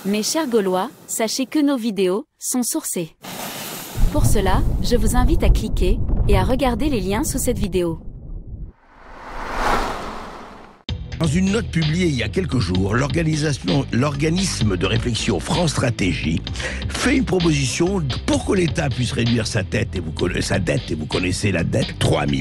Mes chers Gaulois, sachez que nos vidéos sont sourcées. Pour cela, je vous invite à cliquer et à regarder les liens sous cette vidéo. Dans une note publiée il y a quelques jours, l'organisme de réflexion France Stratégie fait une proposition pour que l'État puisse réduire sa dette, et vous connaissez la dette, 3 000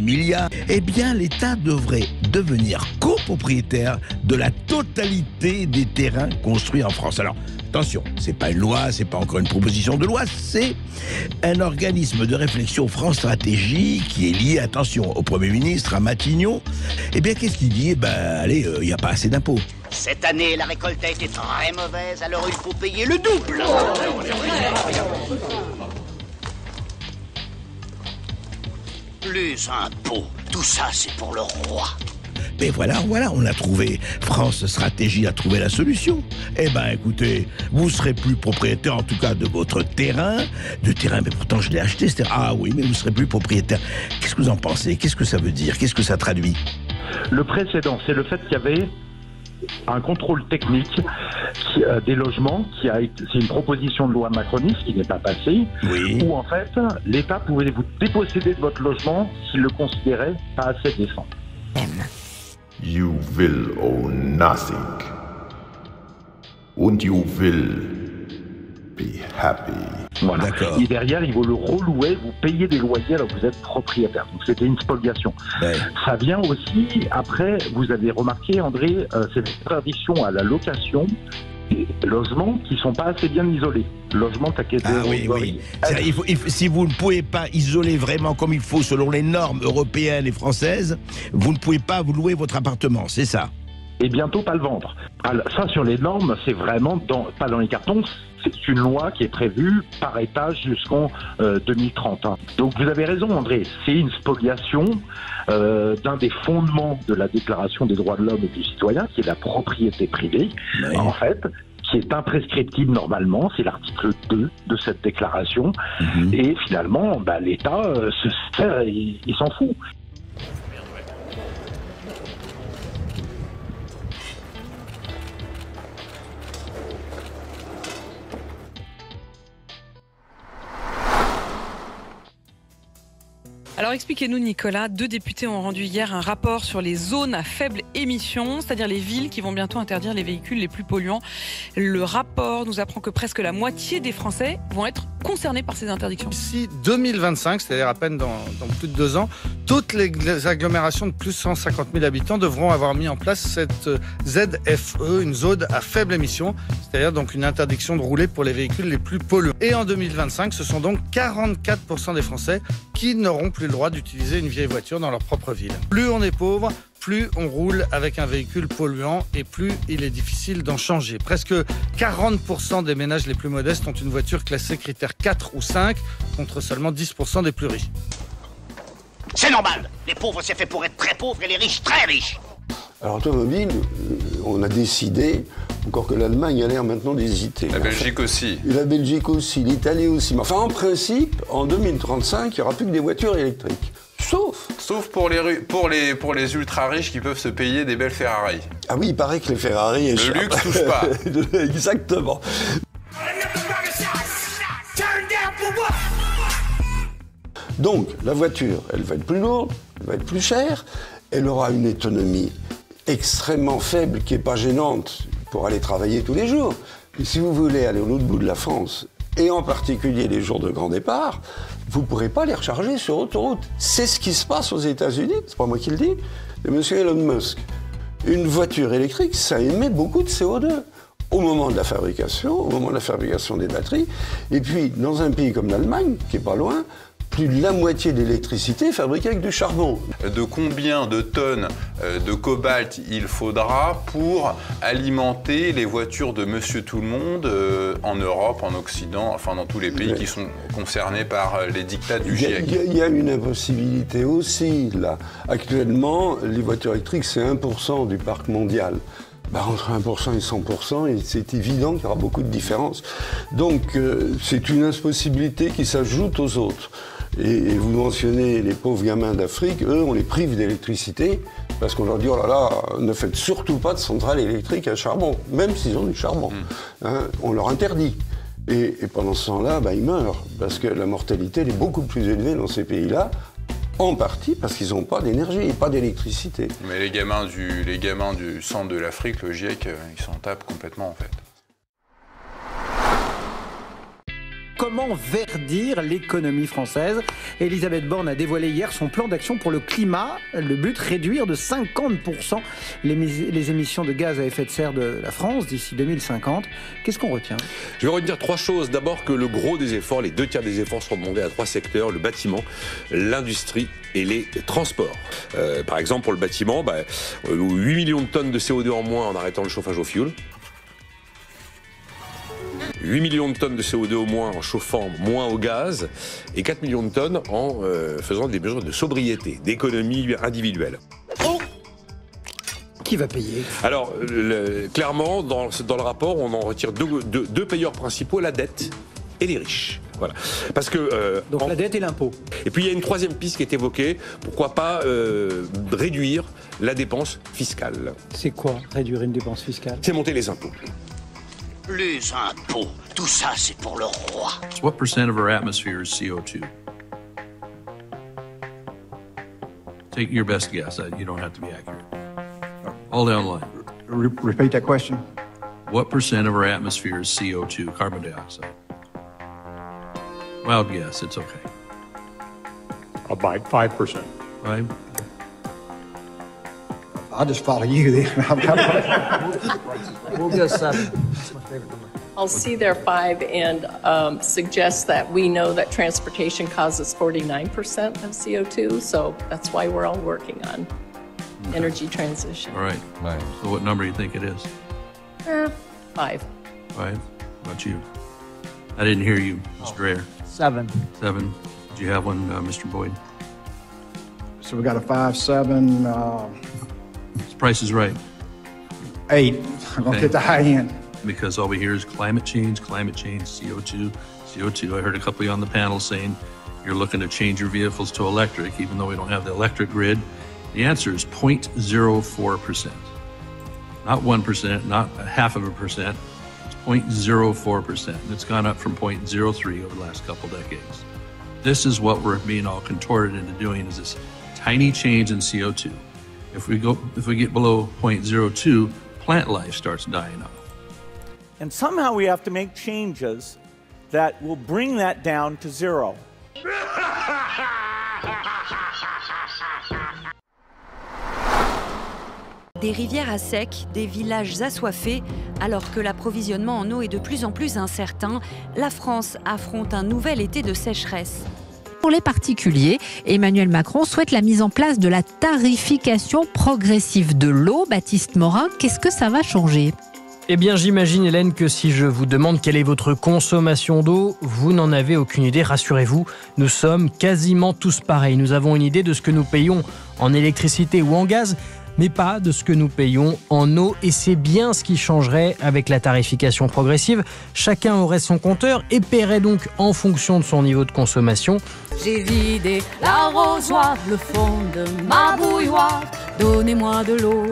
milliards, eh bien l'État devrait devenir copropriétaire de la totalité des terrains construits en France. Alors, attention, c'est pas une loi, c'est pas encore une proposition de loi, c'est un organisme de réflexion France Stratégie qui est lié, attention, au Premier ministre, à Matignon. Eh bien, qu'est-ce qu'il dit? Eh ben, allez, il n'y a pas assez d'impôts. Cette année, la récolte a été très mauvaise, alors il faut payer le double. Les impôts, tout ça, c'est pour le roi. Mais voilà, on a trouvé, France Stratégie a trouvé la solution. Eh ben, écoutez, vous serez plus propriétaire, en tout cas, de votre terrain, mais pourtant je l'ai acheté, ah oui, mais vous serez plus propriétaire. Qu'est-ce que vous en pensez? Qu'est-ce que ça veut dire? Qu'est-ce que ça traduit? Le précédent, c'est le fait qu'il y avait un contrôle technique des logements, c'est une proposition de loi macroniste qui n'est pas passée, oui. Où en fait, l'État pouvait vous déposséder de votre logement s'il le considérait pas assez décent. You will own nothing. And you will be happy. Voilà. D'accord. Et derrière, il vous le relouer, vous payez des loyers alors que vous êtes propriétaire. Donc c'était une spoliation. Ouais. Ça vient aussi, après, vous avez remarqué, André, c'est l'interdiction à la location des logements qui ne sont pas assez bien isolés. Logements taqués. Ah oui. Si vous ne pouvez pas isoler vraiment comme il faut selon les normes européennes et françaises, vous ne pouvez pas vous louer votre appartement, c'est ça? Et bientôt pas le vendre. Alors, ça, sur les normes, c'est vraiment pas dans les cartons. C'est une loi qui est prévue par étage jusqu'en 2030. Donc vous avez raison, André. C'est une spoliation d'un des fondements de la Déclaration des droits de l'homme et du citoyen, qui est la propriété privée. Oui. En fait, qui est imprescriptible normalement, c'est l'article 2 de cette déclaration. Et finalement, l'État se sert, il s'en fout. Alors expliquez-nous Nicolas, 2 députés ont rendu hier un rapport sur les zones à faible émission, c'est-à-dire les villes qui vont bientôt interdire les véhicules les plus polluants. Le rapport nous apprend que presque la moitié des Français vont être concernés par ces interdictions. D'ici 2025, c'est-à-dire à peine dans plus de 2 ans, toutes les agglomérations de plus de 150 000 habitants devront avoir mis en place cette ZFE, une zone à faible émission, c'est-à-dire donc une interdiction de rouler pour les véhicules les plus polluants. Et en 2025, ce sont donc 44% des Français qui n'auront plus le droit d'utiliser une vieille voiture dans leur propre ville. Plus on est pauvre, plus on roule avec un véhicule polluant et plus il est difficile d'en changer. Presque 40% des ménages les plus modestes ont une voiture classée critère 4 ou 5, contre seulement 10% des plus riches. C'est normal. Les pauvres, c'est fait pour être très pauvres et les riches, très riches. Alors, automobile, on a décidé, encore que l'Allemagne a l'air maintenant d'hésiter. La Belgique aussi. La Belgique aussi, l'Italie aussi. Mais enfin, en principe, en 2035, il n'y aura plus que des voitures électriques. Sauf pour les ultra riches qui peuvent se payer des belles Ferrari. Ah oui, il paraît que les Ferrari... Le luxe touche pas. Exactement. Donc, la voiture, elle va être plus lourde, elle va être plus chère, elle aura une autonomie extrêmement faible qui n'est pas gênante pour aller travailler tous les jours. Et si vous voulez aller au l'autre bout de la France, et en particulier les jours de grand départ, vous ne pourrez pas les recharger sur autoroute. C'est ce qui se passe aux États-Unis, c'est pas moi qui le dis, c'est M. Elon Musk. Une voiture électrique, ça émet beaucoup de CO2 au moment de la fabrication des batteries. Et puis, dans un pays comme l'Allemagne, qui n'est pas loin, plus de la moitié de l'électricité est fabriquée avec du charbon. De combien de tonnes de cobalt il faudra pour alimenter les voitures de Monsieur Tout-le-Monde en Europe, en Occident, enfin dans tous les pays qui sont concernés par les dictats du GIEC? Il y a une impossibilité aussi, là. Actuellement, les voitures électriques, c'est 1% du parc mondial. Entre 1% et 100%, c'est évident qu'il y aura beaucoup de différences. Donc, c'est une impossibilité qui s'ajoute aux autres. Et vous mentionnez les pauvres gamins d'Afrique, eux, on les prive d'électricité Parce qu'on leur dit, oh là là, ne faites surtout pas de centrales électriques à charbon, même s'ils ont du charbon. Hein, on leur interdit. Et pendant ce temps-là, ils meurent, parce que la mortalité elle est beaucoup plus élevée dans ces pays-là, en partie parce qu'ils n'ont pas d'énergie et pas d'électricité. Mais les gamins du centre de l'Afrique, le GIEC, ils s'en tapent complètement en fait. Comment verdir l'économie française? Elisabeth Borne a dévoilé hier son plan d'action pour le climat. Le but, réduire de 50% les émissions de gaz à effet de serre de la France d'ici 2050. Qu'est-ce qu'on retient? Je vais retenir 3 choses. D'abord que le gros des efforts, les 2/3 des efforts seront demandés à 3 secteurs, le bâtiment, l'industrie et les transports. Par exemple, pour le bâtiment, 8 millions de tonnes de CO2 en moins en arrêtant le chauffage au fioul. 8 millions de tonnes de CO2 au moins en chauffant moins au gaz et 4 millions de tonnes en faisant des mesures de sobriété, d'économie individuelle. Qui va payer? Alors, clairement, dans le rapport, on en retire deux payeurs principaux, la dette et les riches. Voilà. Parce que, donc la dette et l'impôt. Et puis il y a une troisième piste qui est évoquée, pourquoi pas réduire la dépense fiscale. C'est quoi, réduire une dépense fiscale? C'est monter les impôts. Les impôts, tout ça c'est pour le roi. What percent of our atmosphere is CO2? Take your best guess. You don't have to be accurate. All down the line. Repeat that question. What percent of our atmosphere is CO2, carbon dioxide? Wild guess, it's okay. About 5%. 5? I'll just follow you then. We'll go 7. That's my favorite number. I'll see their 5 and suggest that we know that transportation causes 49% of CO2, so that's why we're all working on energy transition. All right. So what number do you think it is? 5. 5? How about you? I didn't hear you, Mr. Dreher. 7. 7. Do you have one, Mr. Boyd? So we got a 5, 7. This Price is Right. 8. I'm going to hit the high end. Because all we hear is climate change, CO2, CO2. I heard a couple of you on the panel saying you're looking to change your vehicles to electric, even though we don't have the electric grid. The answer is 0.04%. Not 1%, not 0.5%. It's 0.04%. And it's gone up from 0.03 over the last couple decades. This is what we're being all contorted into doing, is this tiny change in CO2. If we get below 0.02, plant life starts dying off. And somehow we have to make changes that will bring that down to 0. Des rivières à sec, des villages assoiffés, alors que l'approvisionnement en eau est de plus en plus incertain, la France affronte un nouvel été de sécheresse. Pour les particuliers, Emmanuel Macron souhaite la mise en place de la tarification progressive de l'eau. Baptiste Morin, qu'est-ce que ça va changer ? Eh bien, j'imagine, Hélène, que si je vous demande quelle est votre consommation d'eau, vous n'en avez aucune idée. Rassurez-vous, nous sommes quasiment tous pareils. Nous avons une idée de ce que nous payons en électricité ou en gaz, mais pas de ce que nous payons en eau. Et c'est bien ce qui changerait avec la tarification progressive. Chacun aurait son compteur et paierait donc en fonction de son niveau de consommation. J'ai vidé l'arrosoir, le fond de ma bouilloire, donnez-moi de l'eau.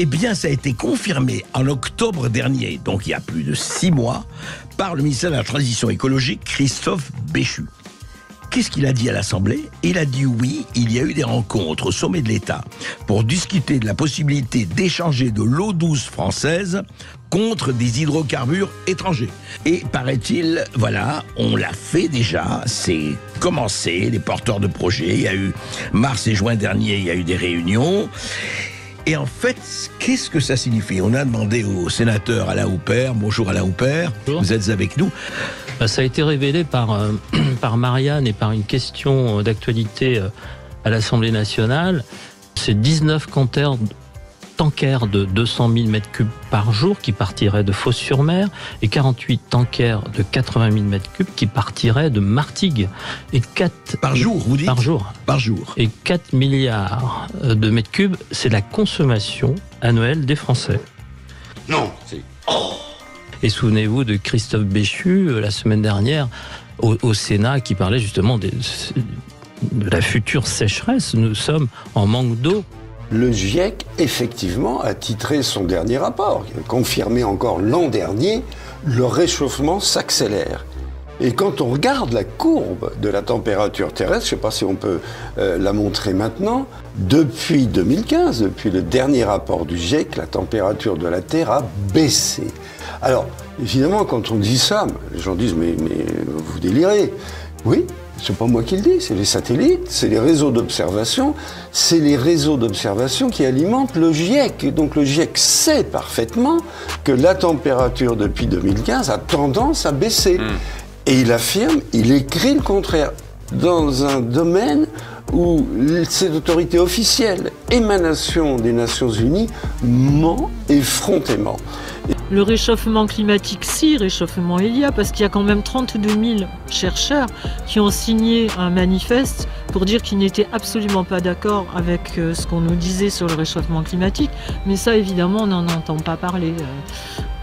Eh bien, ça a été confirmé en octobre dernier, donc il y a plus de 6 mois, par le ministère de la Transition écologique, Christophe Béchu. Qu'est-ce qu'il a dit à l'Assemblée? Il a dit oui, il y a eu des rencontres au sommet de l'État pour discuter de la possibilité d'échanger de l'eau douce française contre des hydrocarbures étrangers. Et paraît-il, voilà, on l'a fait déjà, c'est commencé, les porteurs de projets, il y a eu mars et juin dernier, il y a eu des réunions. Et en fait, qu'est-ce que ça signifie? On a demandé au sénateur Alain Houpert. Bonjour Alain Houpert, vous êtes avec nous. Ça a été révélé par Marianne et par une question d'actualité à l'Assemblée nationale. C'est 19 tankers de 200 000 m3 par jour qui partiraient de Fos-sur-Mer et 48 tankers de 80 000 m3 qui partiraient de Martigues. Et 4 par jour, vous dites? Par jour. Par jour. Et 4 milliards de mètres cubes, c'est la consommation annuelle des Français. Non. Et souvenez-vous de Christophe Béchu, la semaine dernière, au Sénat, qui parlait justement de la future sécheresse. Nous sommes en manque d'eau le GIEC, effectivement, a titré son dernier rapport, qui a confirmé encore l'an dernier, le réchauffement s'accélère. Et quand on regarde la courbe de la température terrestre, je ne sais pas si on peut la montrer maintenant, depuis 2015, depuis le dernier rapport du GIEC, la température de la Terre a baissé. Alors, évidemment, quand on dit ça, les gens disent « mais vous délirez ». Oui, c'est pas moi qui le dis, c'est les satellites, c'est les réseaux d'observation, c'est les réseaux d'observation qui alimentent le GIEC. Et donc le GIEC sait parfaitement que la température depuis 2015 a tendance à baisser. Et il affirme, il écrit le contraire, dans un domaine où cette autorité officielle, émanation des Nations Unies, ment effrontément. Le réchauffement climatique, si réchauffement il y a, parce qu'il y a quand même 32 000 chercheurs qui ont signé un manifeste pour dire qu'ils n'étaient absolument pas d'accord avec ce qu'on nous disait sur le réchauffement climatique. Mais ça, évidemment, on n'en entend pas parler.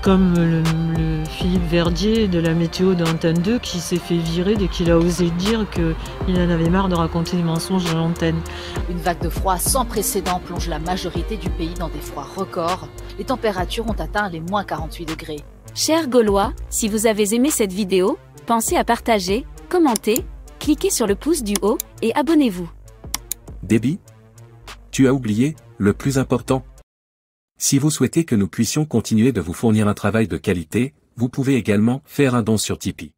Comme le Philippe Verdier de la météo d'Antenne 2 qui s'est fait virer dès qu'il a osé dire qu'il en avait marre de raconter des mensonges à l'antenne. Une vague de froid sans précédent plonge la majorité du pays dans des froids records. Les températures ont atteint les moins 48 degrés. Chers Gaulois, si vous avez aimé cette vidéo, pensez à partager, commenter, cliquez sur le pouce du haut et abonnez-vous. Débit ? Tu as oublié le plus important. Si vous souhaitez que nous puissions continuer de vous fournir un travail de qualité, vous pouvez également faire un don sur Tipeee.